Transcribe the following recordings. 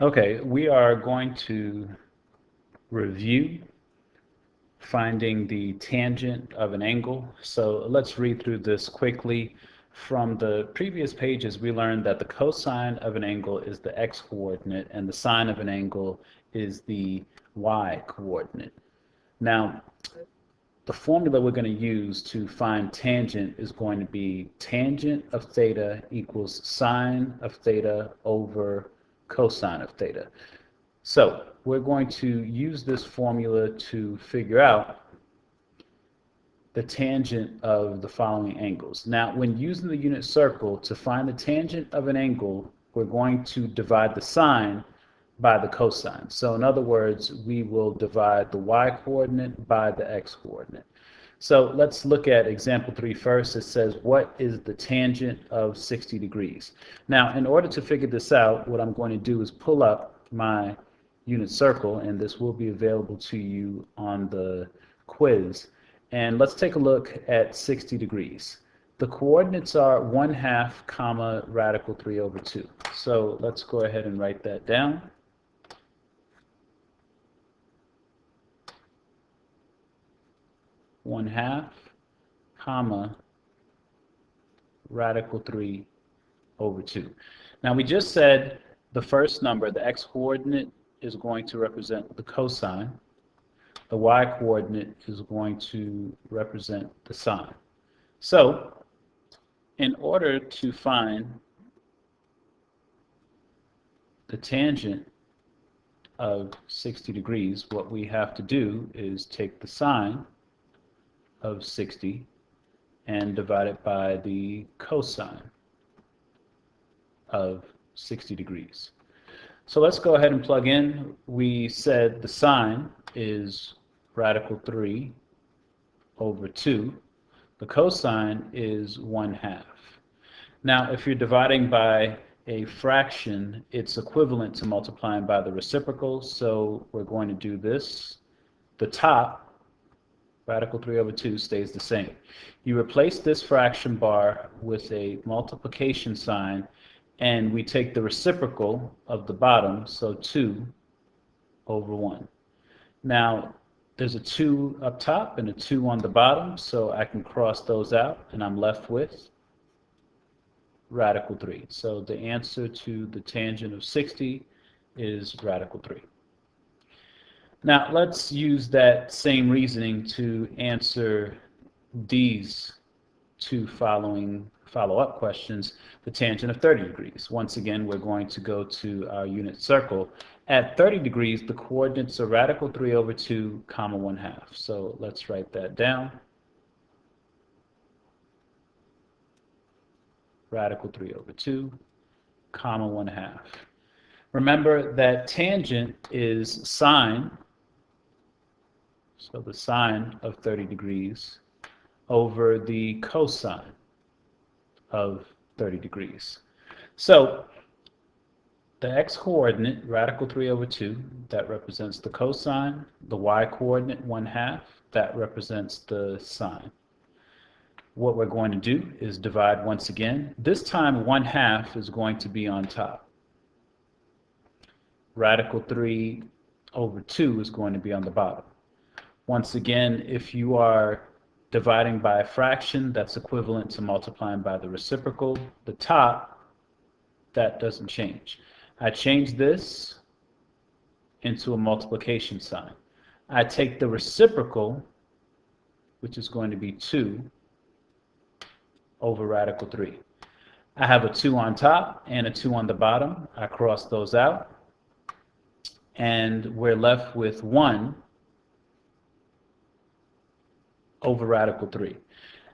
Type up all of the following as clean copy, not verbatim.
Okay, we are going to review finding the tangent of an angle. So let's read through this quickly. From the previous pages, we learned that the cosine of an angle is the x-coordinate and the sine of an angle is the y-coordinate. Now, the formula we're going to use to find tangent is going to be tangent of theta equals sine of theta over cosine of theta. So we're going to use this formula to figure out the tangent of the following angles. Now, when using the unit circle to find the tangent of an angle, we're going to divide the sine by the cosine. So in other words, we will divide the y-coordinate by the x-coordinate. So let's look at example 3 first. It says, what is the tangent of 60 degrees? Now, in order to figure this out, what I'm going to do is pull up my unit circle, and this will be available to you on the quiz. And let's take a look at 60 degrees. The coordinates are 1/2 comma radical 3 over 2. So let's go ahead and write that down. 1/2 comma radical 3 over 2. Now we just said the first number, the x-coordinate, is going to represent the cosine. The y-coordinate is going to represent the sine. So in order to find the tangent of 60 degrees, what we have to do is take the sine of 60 and divide it by the cosine of 60 degrees. So let's go ahead and plug in. We said the sine is radical 3 over 2. The cosine is 1/2. Now, if you're dividing by a fraction, it's equivalent to multiplying by the reciprocal, so we're going to do this. The top, radical 3 over 2, stays the same. You replace this fraction bar with a multiplication sign, and we take the reciprocal of the bottom, so 2 over 1. Now, there's a 2 up top and a 2 on the bottom, so I can cross those out, and I'm left with radical 3. So the answer to the tangent of 60 is radical 3. Now, let's use that same reasoning to answer these two follow-up questions. The tangent of 30 degrees. Once again, we're going to go to our unit circle. At 30 degrees, the coordinates are radical 3 over 2 comma 1/2. So let's write that down. Radical 3 over 2 comma 1/2. Remember that tangent is sine, so the sine of 30 degrees over the cosine of 30 degrees. So the x-coordinate, radical 3 over 2, that represents the cosine. The y-coordinate, 1/2, that represents the sine. What we're going to do is divide once again. This time 1/2 is going to be on top. Radical 3 over 2 is going to be on the bottom. Once again, if you are dividing by a fraction, that's equivalent to multiplying by the reciprocal. The top, that doesn't change. I change this into a multiplication sign. I take the reciprocal, which is going to be 2 over radical 3. I have a 2 on top and a 2 on the bottom. I cross those out, and we're left with 1 over radical 3.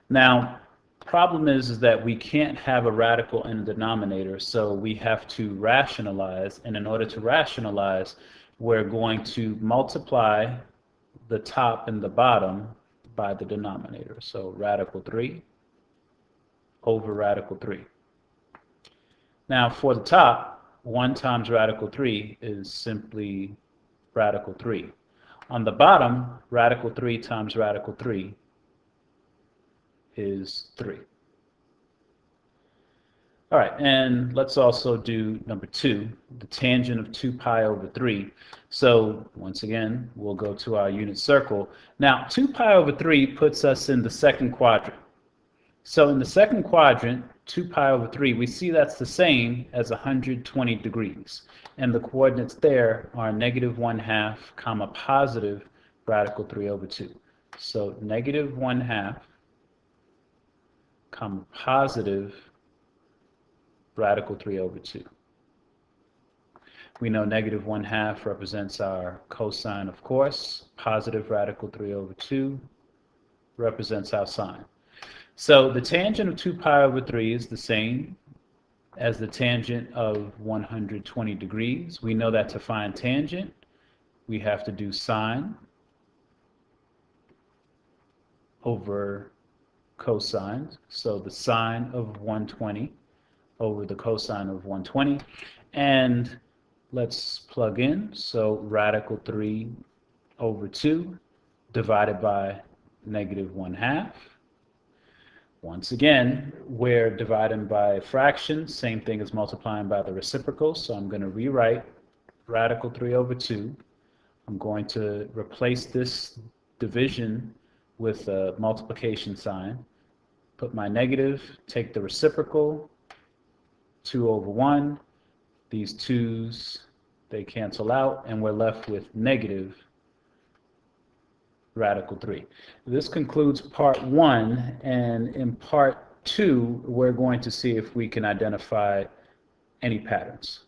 Now, problem is that we can't have a radical in the denominator, so we have to rationalize, and in order to rationalize, we're going to multiply the top and the bottom by the denominator. So radical 3 over radical 3. Now for the top, 1 times radical 3 is simply radical 3. On the bottom, radical 3 times radical 3 is 3. All right, and let's also do number 2, the tangent of 2 pi over 3. So once again, we'll go to our unit circle. Now, 2 pi over 3 puts us in the second quadrant. So in the second quadrant, 2 pi over 3, we see that's the same as 120 degrees. And the coordinates there are negative 1/2, comma, positive radical 3 over 2. So negative 1/2, comma, positive radical 3 over 2. We know negative 1/2 represents our cosine, of course. Positive radical 3 over 2 represents our sine. So the tangent of 2 pi over 3 is the same as the tangent of 120 degrees. We know that to find tangent, we have to do sine over cosine. So the sine of 120 over the cosine of 120. And let's plug in. So radical 3 over 2 divided by negative 1/2. Once again, we're dividing by fractions, same thing as multiplying by the reciprocal, so I'm going to rewrite radical 3 over 2. I'm going to replace this division with a multiplication sign, put my negative, take the reciprocal, 2 over 1, these 2's, they cancel out, and we're left with negative radical 3. This concludes part 1, and in part 2 we're going to see if we can identify any patterns.